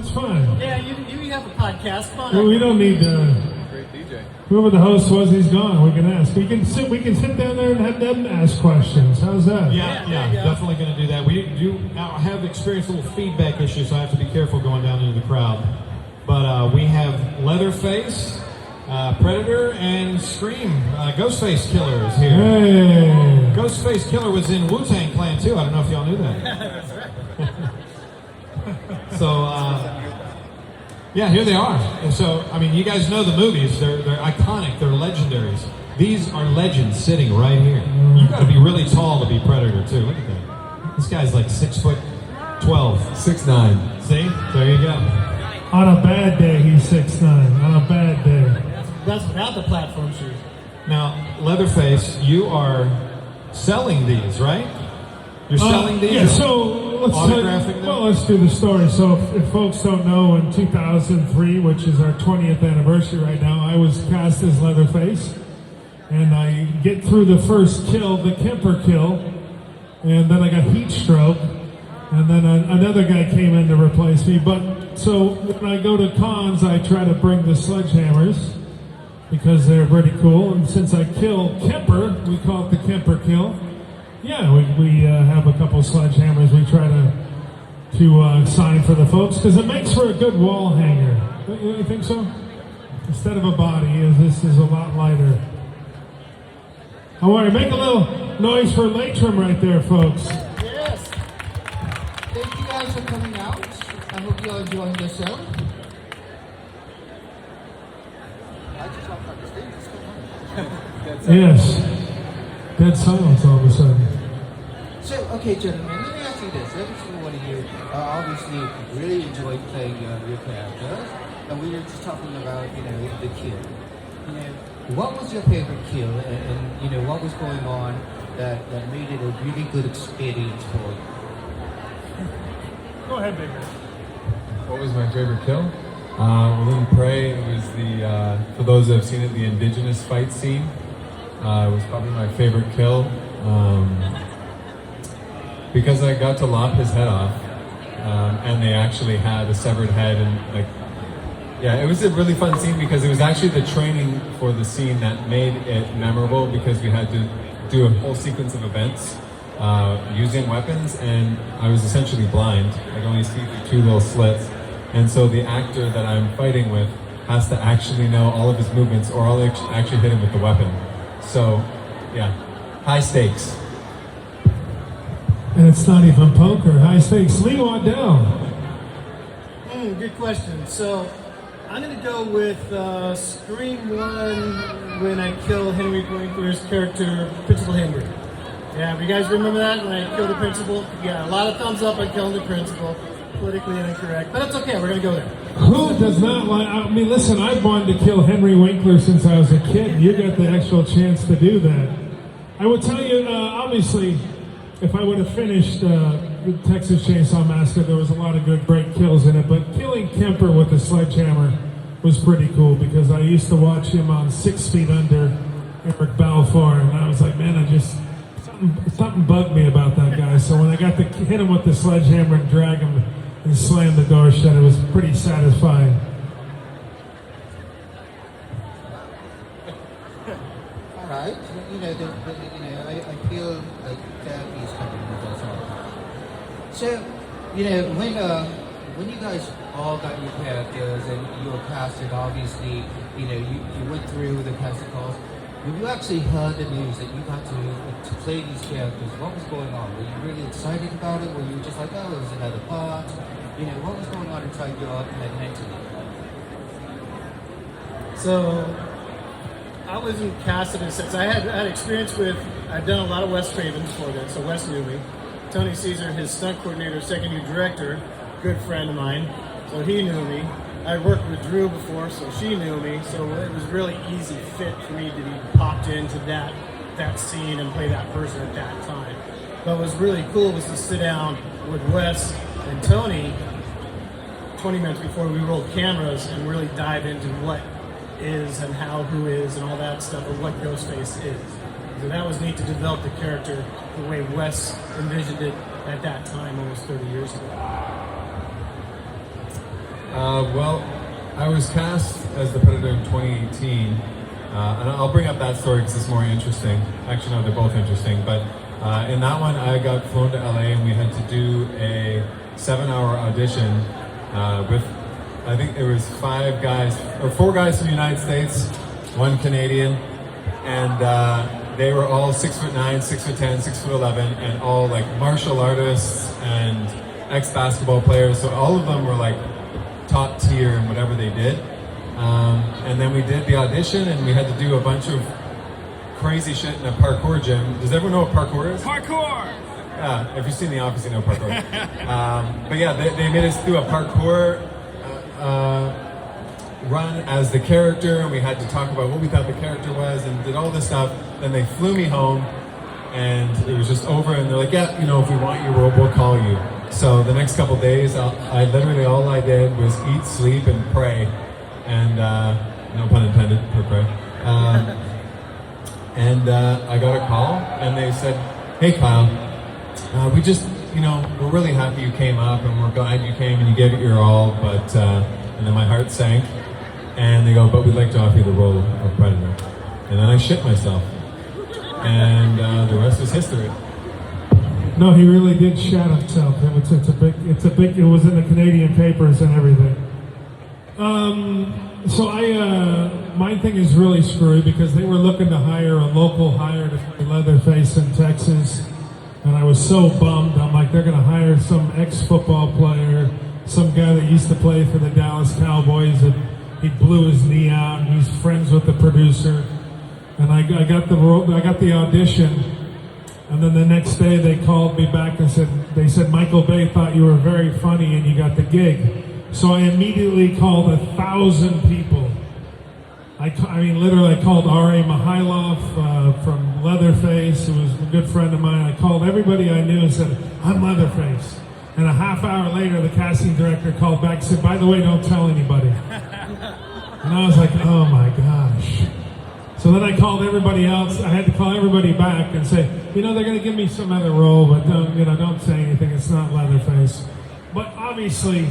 That's fine. Yeah, you have a podcast. Come on. Well, we don't need Great DJ. whoever the host was. He's gone. We can ask. We can sit down there and have them ask questions. How's that? Yeah, definitely going to do that. We do have experienced a little feedback issues, so I have to be careful going down into the crowd. But we have Leatherface, Predator, and Scream, Ghostface Killer is here. Hey. Ghostface Killer was in Wu-Tang Clan too. I don't know if y'all knew that. That's right. So, yeah, here they are. And so, I mean, you guys know the movies. They're iconic. They're legendaries. These are legends sitting right here. You got to be really tall to be Predator too. Look at that. This guy's like 6'12". 6'9". See? There you go. On a bad day, he's 6'9". On a bad day. That's without the platform shoes. Now, Leatherface, you are selling these, right? You're selling these? Yeah, so let's do the story. So if folks don't know, in 2003, which is our 20th anniversary right now, I was cast as Leatherface. And I get through the first kill, the Kemper kill, and then I got heat stroke. And then another guy came in to replace me. But so when I go to cons, I try to bring the sledgehammers because they're pretty cool. And since I killed Kemper, we call it the Kemper kill. Yeah, we have a couple sledgehammers we try to sign for the folks because it makes for a good wall hanger. You think so? Instead of a body, this is a lot lighter. I want to make a little noise for Latrim right there, folks. Yes. Thank you guys for coming out. I hope you all enjoying the show. I just hopped on the stage. Yes. Dead silence all of a sudden. So, okay, gentlemen, let me ask you this. Every single one of you obviously really enjoyed playing your characters, and we were just talking about, the kill. What was your favorite kill, and what was going on that made it a really good experience for you? Go ahead, Big Man. What was my favorite kill? Within Prey, it was for those that have seen it, the indigenous fight scene. It was probably my favorite kill because I got to lop his head off, and they actually had a severed head, and it was a really fun scene because it was actually the training for the scene that made it memorable because we had to do a whole sequence of events using weapons, and I was essentially blind. I could only see through two little slits, and so the actor that I'm fighting with has to actually know all of his movements or I'll actually hit him with the weapon. So, yeah, high stakes. And it's not even poker, high stakes. Lee Waddell. Good question. So, I'm going to go with Scream 1 when I kill Henry Winkler's character, Principal Henry. Yeah, you guys remember that when I killed the principal? Yeah, a lot of thumbs up on killing the principal. Politically incorrect, but it's okay, we're going to go there. Who does not like, I mean, listen, I've wanted to kill Henry Winkler since I was a kid. You got the actual chance to do that. I will tell you, obviously, if I would have finished the Texas Chainsaw Massacre, there was a lot of good break kills in it, but killing Kemper with a sledgehammer was pretty cool because I used to watch him on 6 Feet Under, Eric Balfour, and I was like, man, something bugged me about that guy. So when I got to hit him with the sledgehammer and drag him and slam the door shut, it was pretty satisfying. All right. I feel like therapy is coming with us all. So, when you guys all got your characters and you were casted, obviously, you went through the casting calls. When you actually heard the news that you got to play these characters, what was going on? Were you really excited about it? Were you just like, oh, it was another part? What was going on inside your head mentally? So, I wasn't cast in a sense. I had experience with, I'd done a lot of Wes Cravens before this, so Wes knew me. Tony Caesar, his stunt coordinator, second year director, good friend of mine, so he knew me. I worked with Drew before, so she knew me, so it was really easy fit for me to be popped into that scene and play that person at that time. But what was really cool was to sit down with Wes and Tony 20 minutes before we rolled cameras and really dive into what is and how who is and all that stuff and what Ghostface is. So that was neat to develop the character the way Wes envisioned it at that time almost 30 years ago. Well, I was cast as the Predator in 2018, and I'll bring up that story because it's more interesting. Actually, no, they're both interesting. But in that one, I got flown to LA, and we had to do a 7-hour audition with, I think it was 4 guys from the United States, 1 Canadian, and they were all 6'9", 6'10", 6'11", and all like martial artists and ex-basketball players. So all of them were like top tier in whatever they did. And then we did the audition, and we had to do a bunch of crazy shit in a parkour gym. Does everyone know what parkour is? Parkour! Yeah, if you've seen The Office, you know parkour. But yeah, they made us do a parkour run as the character, and we had to talk about what we thought the character was, and did all this stuff. Then they flew me home, and it was just over, and they're like, yeah, you know, if we want you, we'll call you. So the next couple days, I literally, all I did was eat, sleep, and pray. And, no pun intended, for pray. And I got a call, and they said, hey, Kyle, we just, you know, we're really happy you came up, and we're glad you came and you gave it your all, but, and then my heart sank. And they go, but we'd like to offer you the role of Predator. And then I shit myself. And the rest is history. No, he really did shat himself. It was in the Canadian papers and everything. My thing is really screwed because they were looking to hire a local hire to play Leatherface in Texas, and I was so bummed. I'm like, they're going to hire some ex-football player, some guy that used to play for the Dallas Cowboys, and he blew his knee out, and he's friends with the producer. And I got the audition. And then the next day they called me back and said Michael Bay thought you were very funny and you got the gig. So I immediately called 1,000 people. I called R.A. Mihailov from Leatherface, who was a good friend of mine. I called everybody I knew and said, I'm Leatherface. And a half hour later, the casting director called back and said, by the way, don't tell anybody. And I was like, oh my gosh. So then I called everybody else. I had to call everybody back and say, you know, they're going to give me some other role, but don't say anything. It's not Leatherface. But obviously,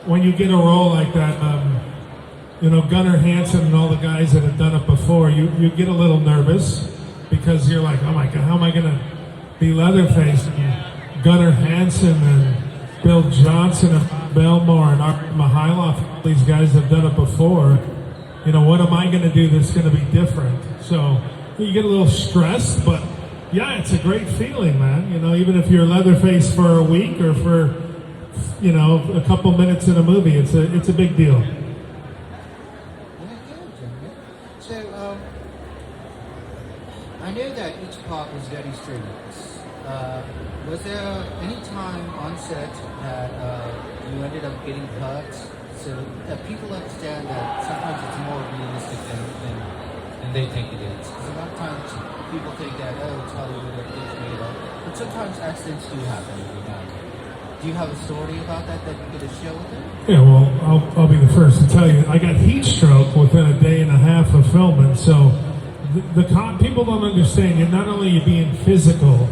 when you get a role like that, Gunnar Hansen and all the guys that have done it before, you get a little nervous because you're like, oh my God, how am I going to be Leatherface? And Gunnar Hansen and Bill Johnson and Belmore and Art Mihailov, all these guys have done it before. You know, what am I going to do that's going to be different? So you get a little stressed, but yeah, it's a great feeling, man. You know, even if you're Leatherface for a week or for, a couple minutes in a movie, it's a big deal. So, I know that each part was very strenuous. Was there any time on set that you ended up getting hurt? So that people understand that sometimes it's more realistic than they think it is. Because a lot of times people think that, it's Hollywood, everything's made up. But sometimes accidents do happen every now and then. Do you have a story about that you could share with them? Yeah, well, I'll be the first to tell you. I got heat stroke within a day and a half of filming. So people don't understand. You're not only being physical,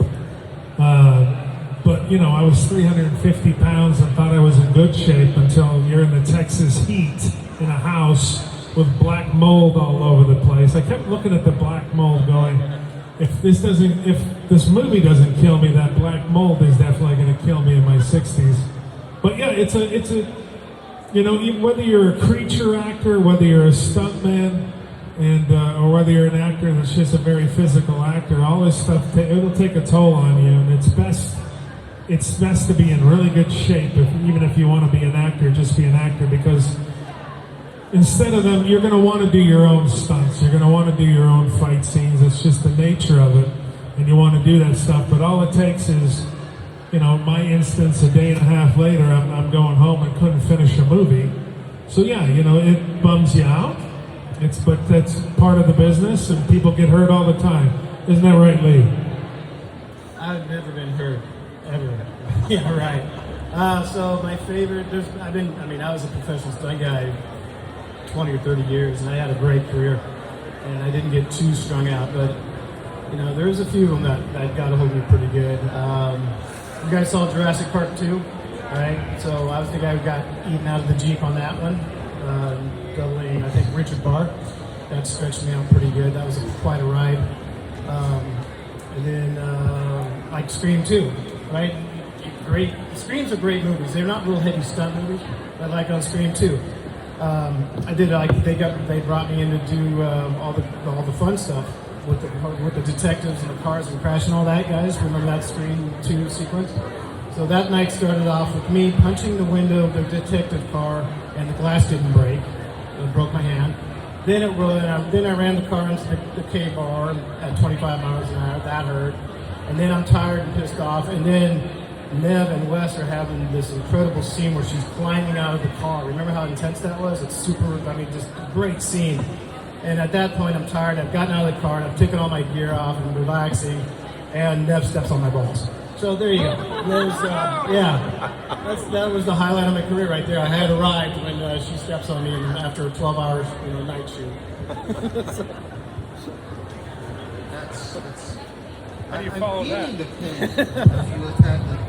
but, I was 350 pounds and thought I was in good shape until you're in the Texas heat in a house with black mold all over the place. I kept looking at the black mold going, if this movie doesn't kill me, that black mold is definitely going to kill me in my 60s. But yeah, it's a whether you're a creature actor, whether you're a stuntman, or whether you're an actor that's just a very physical actor, all this stuff, it'll take a toll on you, and it's best to be in really good shape. Even if you want to be an actor, just be an actor, because instead of them, you're going to want to do your own stunts. You're going to want to do your own fight scenes. It's just the nature of it, and you want to do that stuff. But all it takes is, my instance, a day and a half later, I'm going home and couldn't finish a movie. So yeah, it bums you out. But that's part of the business, and people get hurt all the time. Isn't that right, Lee? I've never been hurt, ever. Yeah, right. So my favorite, I was a professional stunt guy 20 or 30 years, and I had a great career, and I didn't get too strung out, but, there's a few of them that got a hold of me pretty good. You guys saw Jurassic Park 2? right? So I was the guy who got eaten out of the Jeep on that one, doubling, I think, Richard Barr. That stretched me out pretty good. That was quite a ride. And then, like Scream 2, right? Great. Screams are great movies. They're not real heavy stunt movies, but like on Scream 2. I did like they brought me in to do all the fun stuff with the detectives and the cars and crash and all that, guys. Remember that Scream 2 sequence? So that night started off with me punching the window of the detective car and the glass didn't break. It broke my hand. Then I ran the car into the K-bar at 25 miles an hour. That hurt. And then I'm tired and pissed off. And then Nev and Wes are having this incredible scene where she's climbing out of the car. Remember how intense that was? It's super, just a great scene. And at that point, I'm tired. I've gotten out of the car and I've taken all my gear off and I'm relaxing. And Nev steps on my balls. So there you go. That was the highlight of my career right there. I had arrived when she steps on me after a 12 hours night shoot. That's How do you follow that? The pain as you attack them.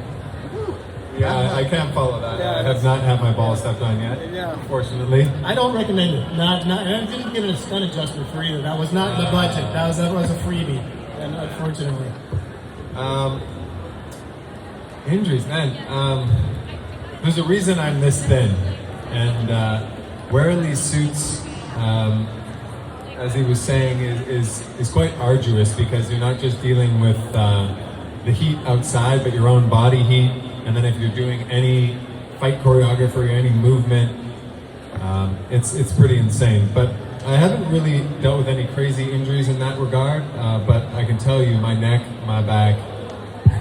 Yeah, I can't follow that. I have not had my ball stepped on yet, unfortunately. I don't recommend it. And I didn't give it a stunt adjustment for either. That was not in the budget. That was a freebie, and unfortunately. Injuries, man. There's a reason I'm this thin, and wearing these suits, as he was saying, is quite arduous because you're not just dealing with the heat outside, but your own body heat, and then if you're doing any fight choreography or any movement, it's pretty insane. But I haven't really dealt with any crazy injuries in that regard, but I can tell you my neck, my back,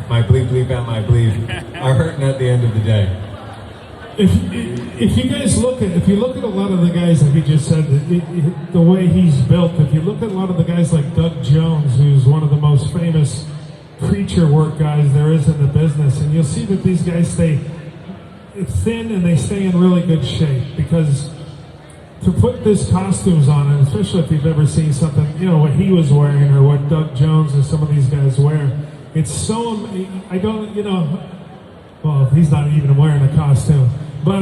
my bleep and my bleep are hurting at the end of the day. If you look at a lot of the guys, like he just said, the way he's built, if you look at a lot of the guys like Doug Jones, who's one of the most famous creature work guys there is in the business, and you'll see that these guys stay thin and they stay in really good shape because to put these costumes on, and especially if you've ever seen something, what he was wearing or what Doug Jones and some of these guys wear, it's so, well, he's not even wearing a costume, but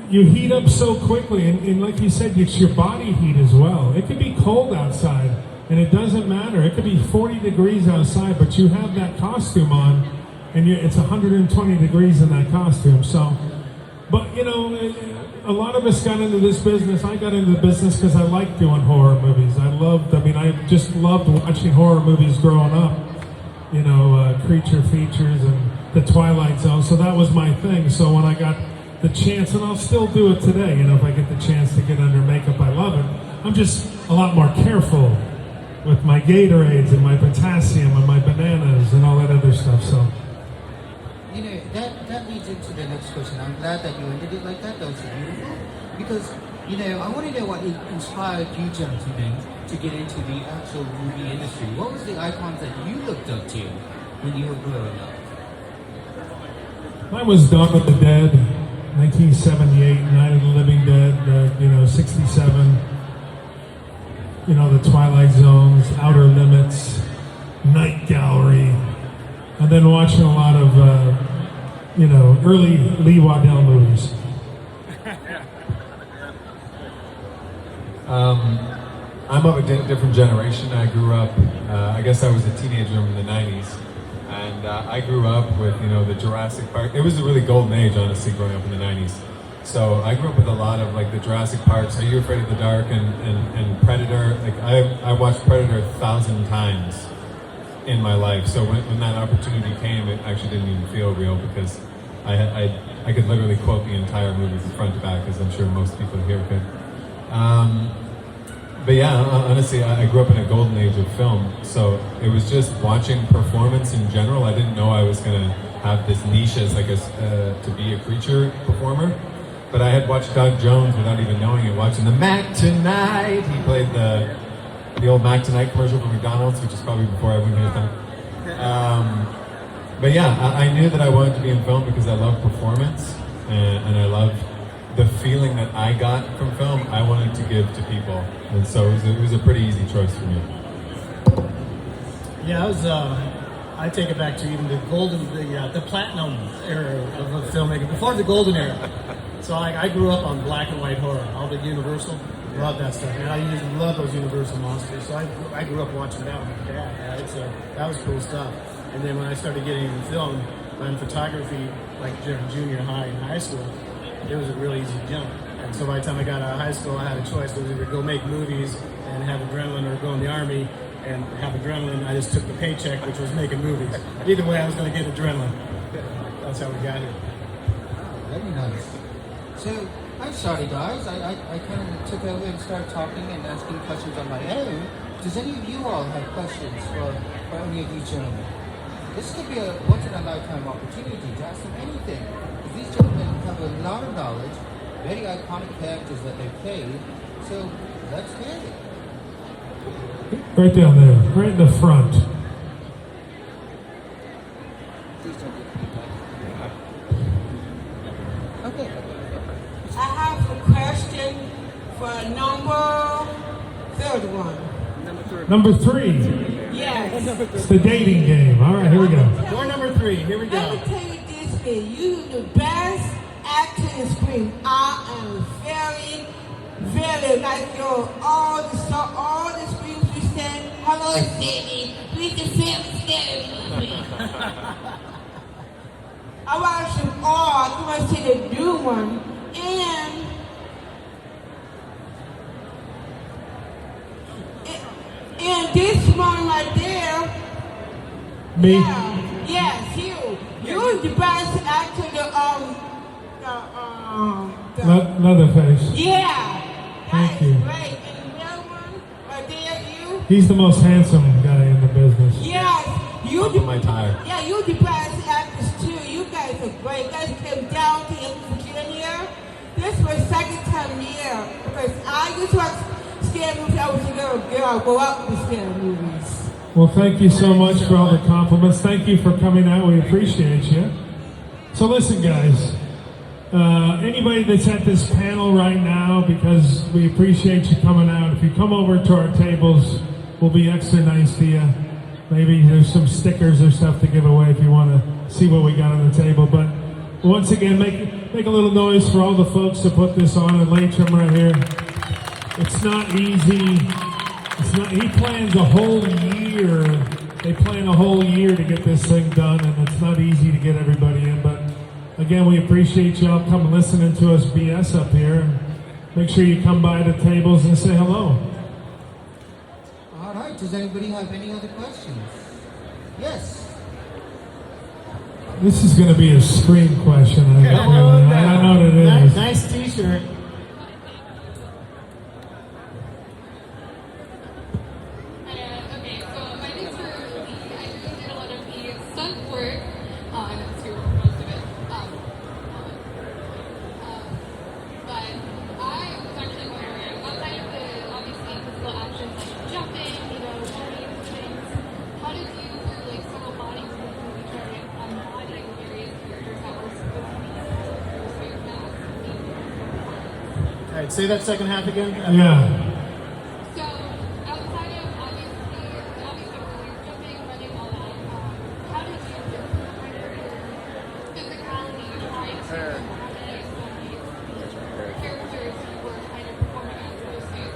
you heat up so quickly, and like you said, it's your body heat as well. It could be cold outside, and it doesn't matter. It could be 40 degrees outside, but you have that costume on, and it's 120 degrees in that costume. So, but a lot of us got into this business. I got into the business because I liked doing horror movies. I just loved watching horror movies growing up. Creature features and the Twilight Zone. So that was my thing. So when I got the chance, and I'll still do it today, if I get the chance to get under makeup, I love it. I'm just a lot more careful with my Gatorades and my potassium and my bananas and all that other stuff. So. That leads into the next question. I'm glad that you ended it like that. That was beautiful. Because, I want to know what inspired you gentlemen to get into the actual movie industry. What was the icons that you looked up to when you were growing up? Mine was Dawn of the Dead, 1978, Night of the Living Dead, 67. The Twilight Zones, Outer Limits, Night Gallery, and then watching a lot of, early Lee Waddell movies. I'm of a different generation. I grew up, I guess I was a teenager in the 90s, and I grew up with, the Jurassic Park. It was a really golden age, honestly, growing up in the 90s. So I grew up with a lot of, the Jurassic Parks, Are You Afraid of the Dark, and Predator. I watched Predator 1,000 times in my life. So when that opportunity came, it actually didn't even feel real because I could literally quote the entire movie from front to back, as I'm sure most people here could. But yeah, honestly, I grew up in a golden age of film, so it was just watching performance in general. I didn't know I was going to have this niche as to be a creature performer, but I had watched Doug Jones without even knowing it, watching the Mac Tonight. He played the old Mac Tonight commercial for McDonald's, which is probably before I went here. But yeah, I knew that I wanted to be in film because I love performance, and I love the feeling that I got from film. I wanted to give to people, and so it was a pretty easy choice for me. Yeah, I take it back to even the the platinum era of filmmaking, before the golden era. So I grew up on black and white horror, all the Universal, love that stuff, and I used to love those Universal monsters. So I grew up watching that with my dad, right? So that was cool stuff. And then when I started getting into film and photography, like junior high and high school, it was a really easy jump. And so by the time I got out of high school, I had a choice. It was either go make movies and have adrenaline or go in the Army and have adrenaline. I just took the paycheck, which was making movies. Either way, I was going to get adrenaline. That's how we got here. Very nice. So, I'm sorry guys, I kind of took over and started talking and asking questions on my own. Does any of you all have questions for any of these gentlemen? This could be a once-in-a-lifetime opportunity to ask them anything. Because these gentlemen have a lot of knowledge, very iconic characters that they played. So, let's hear it. Right down there, right in the front. Please don't get feedback. Okay. I have a question for third one. Number 3. Yes. It's the dating game. All right, here we go. Door number 3, here we Let go. me tell you this here. You the best actor in screen. I am very like your all the screens we said. Hello, City. We the film scary movie. I watched them all. I think I see the new one. And this one right there. Me. Yeah, yes, you. You're the best actor. Leatherface. Yeah. Thank That's you. great. And the other one right there, you. He's the most handsome guy in the business. Yes, you. Top of my tire. Yeah, you the best actors too. You guys are great. You guys came down to Virginia. This was second time here because I used to watch scary movies. I was a little girl. I grew up with scary movies. Well, thank you so much for all the compliments. Thank you for coming out. We appreciate you. So listen, guys. Anybody that's at this panel right now, because we appreciate you coming out, if you come over to our tables, we'll be extra nice to you. Maybe there's some stickers or stuff to give away if you want to see what we got on the table. But once again, make a little noise for all the folks that put this on, and Latrim right here. It's not easy. He plans a whole year. They plan a whole year to get this thing done, and it's not easy to get everybody in. But again, we appreciate y'all coming listening to us BS up here. Make sure you come by the tables and say hello. All right. Does anybody have any other questions? Yes. This is going to be a screen question. I don't know what it is. Nice t-shirt. Okay, so my name's Ruby. I did a lot of the stunt work, and that's through most of it. But I was actually wondering, outside of the obviously physical actions like jumping, running, things, how did you, through like several body movements, try to embody various characters that were supposed to be very fast? All right, say that second half again. Yeah. So, outside of obviously when you're jumping, running, all that, how did you kind of physicality try to embody some of these characters you were kind of performing as those things?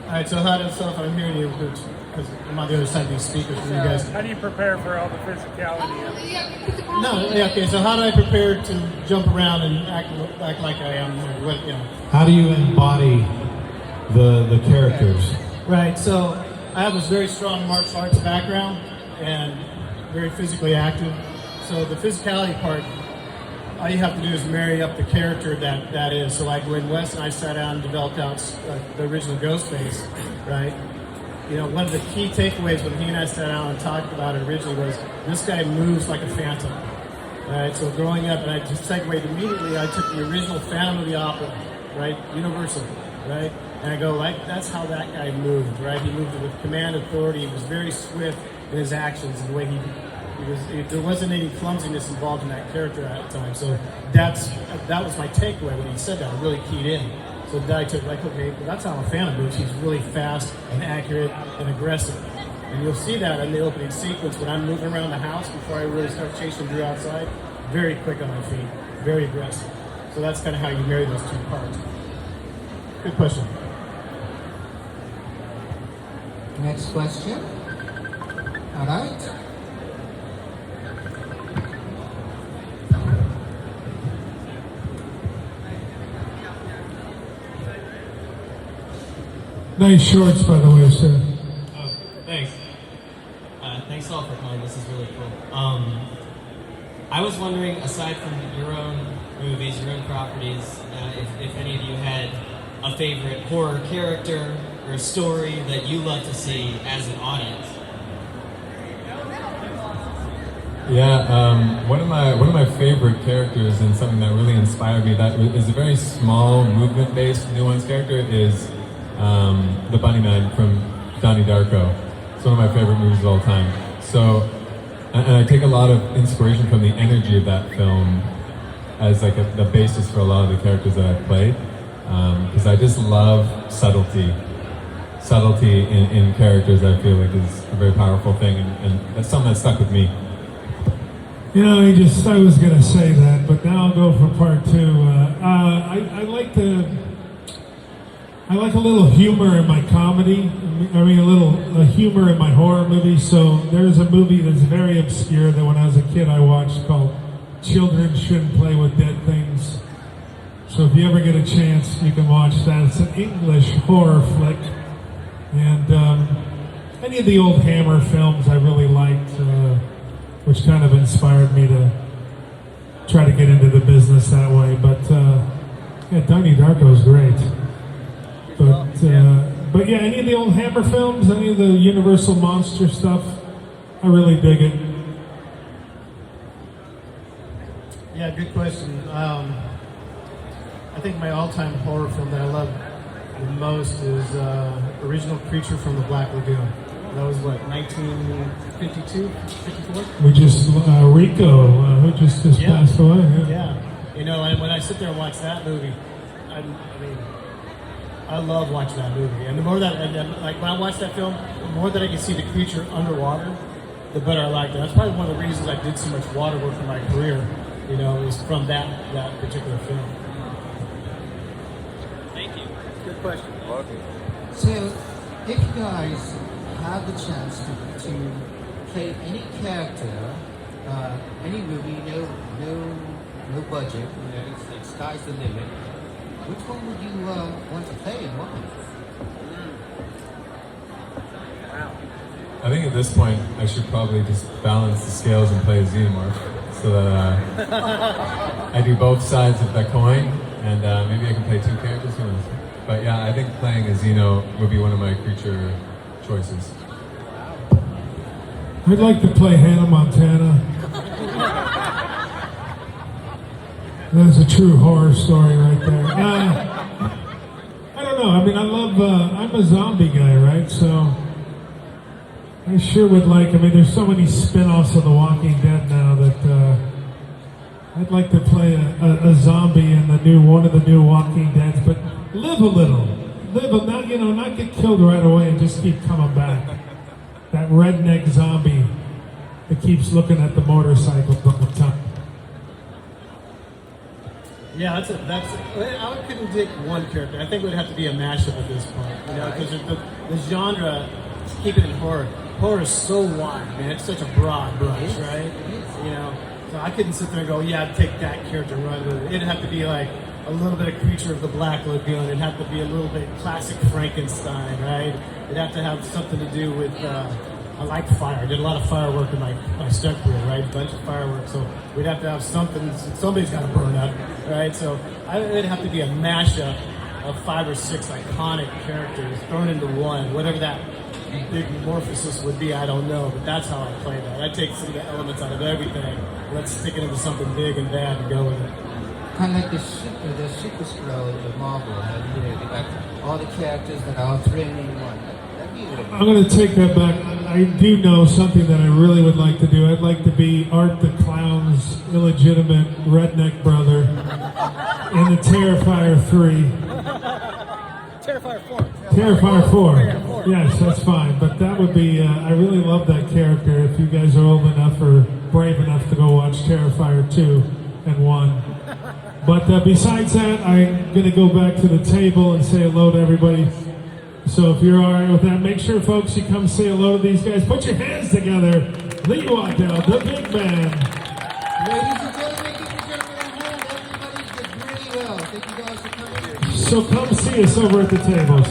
All right, so I'm hearing you because I'm on the other side of these speakers from you guys. How do you prepare for all the physicality? Yeah, physicality. No, yeah, okay. So how do I prepare to jump around and act like I am? How do you embody the characters? Right. So I have this very strong martial arts background and very physically active. So the physicality part, all you have to do is marry up the character that is. So like when Wes and I sat down and developed out the original Ghostface, right? One of the key takeaways when he and I sat down and talked about it originally was this guy moves like a phantom. Right? So growing up, and I just segued immediately, I took the original Phantom of the Opera, right? Universal, right? And I go, that's how that guy moved, right? He moved with command, authority. He was very swift in his actions and the way there wasn't any clumsiness involved in that character at the time. So that was my takeaway when he said that. I really keyed in. So I took okay, well, that's how a Phantom moves. He's really fast and accurate and aggressive. And you'll see that in the opening sequence when I'm moving around the house before I really start chasing Drew outside. Very quick on my feet, very aggressive. So that's kind of how you marry those two parts. Good question. Next question. All right. Nice shorts, by the way, sir. Oh, thanks. Thanks all for coming. This is really cool. I was wondering, aside from your own movies, your own properties, if any of you had a favorite horror character or a story that you love to see as an audience. Yeah, one of my favorite characters and something that really inspired me that is a very small movement-based nuanced character is the Bunny Man from Donnie Darko. It's one of my favorite movies of all time. So, and I take a lot of inspiration from the energy of that film as like the basis for a lot of the characters that I've played. Because I just love subtlety. Subtlety in characters, I feel like, is a very powerful thing, and that's something that stuck with me. You know, I was going to say that, but now I'll go for part two. I like a little humor in my comedy. I mean, a humor in my horror movies. So there's a movie that's very obscure that when I was a kid I watched called Children Shouldn't Play with Dead Things. So if you ever get a chance, you can watch that. It's an English horror flick. And any of the old Hammer films I really liked, which kind of inspired me to try to get into the business that way. But yeah, Donnie Darko is great. But yeah, any of the old Hammer films, any of the Universal monster stuff, I really dig it. Yeah, good question. I think my all-time horror film that I love the most is Original Creature from the Black Lagoon. That was what, 1952, 54? We just Rico, who just passed away. Yeah. You know, and when I sit there and watch that movie, I mean, I love watching that movie. And the more that, like when I watch that film, the more that I can see the creature underwater, the better I liked it. That's probably one of the reasons I did so much water work in my career. You know, was from that particular film. Thank you. Good question. So, if you guys have the chance to play any character, any movie, no budget, you know, it's sky's the limit. Which one would you want to play and why? Wow. I think at this point I should probably just balance the scales and play a xenomorph so that I do both sides of that coin, and maybe I can play two characters. Who knows? But yeah, I think playing a Xeno would be one of my creature choices. I'd like to play Hannah Montana. That's a true horror story right there. I don't know. I mean, I love, I'm a zombie guy, right? So I sure would like, I mean, there's so many spin-offs of The Walking Dead now that I'd like to play a zombie in one of the new Walking Deads, but live a little. Not get killed right away and just keep coming back. That redneck zombie that keeps looking at the motorcycle all the time. Yeah, I couldn't pick one character. I think it would have to be a mashup at this point. You know, because the genre, keep it in horror. Horror is so wide, man. It's such a broad brush, right? You know, so I couldn't sit there and go, yeah, I'd take that character and run with it. It'd have to be like a little bit of Creature of the Black Lagoon. It'd have to be a little bit classic Frankenstein, right? It'd have to have something to do with, I like fire. I did a lot of firework in my stunt career, right? A bunch of fireworks. So we'd have to have something, somebody's got to burn up, right? So it'd have to be a mashup of 5 or 6 iconic characters thrown into one. Whatever that big morphosis would be, I don't know. But that's how I play that. I take some of the elements out of everything. Let's stick it into something big and bad and go with it. Kind of like the Super Strauts of Marvel. You know, they got all the characters that are all thrown in one. I'm going to take that back. I do know something that I really would like to do. I'd like to be Art the Clown's illegitimate redneck brother in the Terrifier 3. Terrifier 4. Terrifier 4. Yes, that's fine. But that would be, I really love that character. If you guys are old enough or brave enough to go watch Terrifier 2 and 1. But besides that, I'm going to go back to the table and say hello to everybody. So if you're all right with that, make sure, folks, you come say hello to these guys. Put your hands together. Lee Waddell, the big man. Ladies and gentlemen, keep your gentlemen at home. Everybody did really well. Thank you guys for coming. So come see us over at the tables.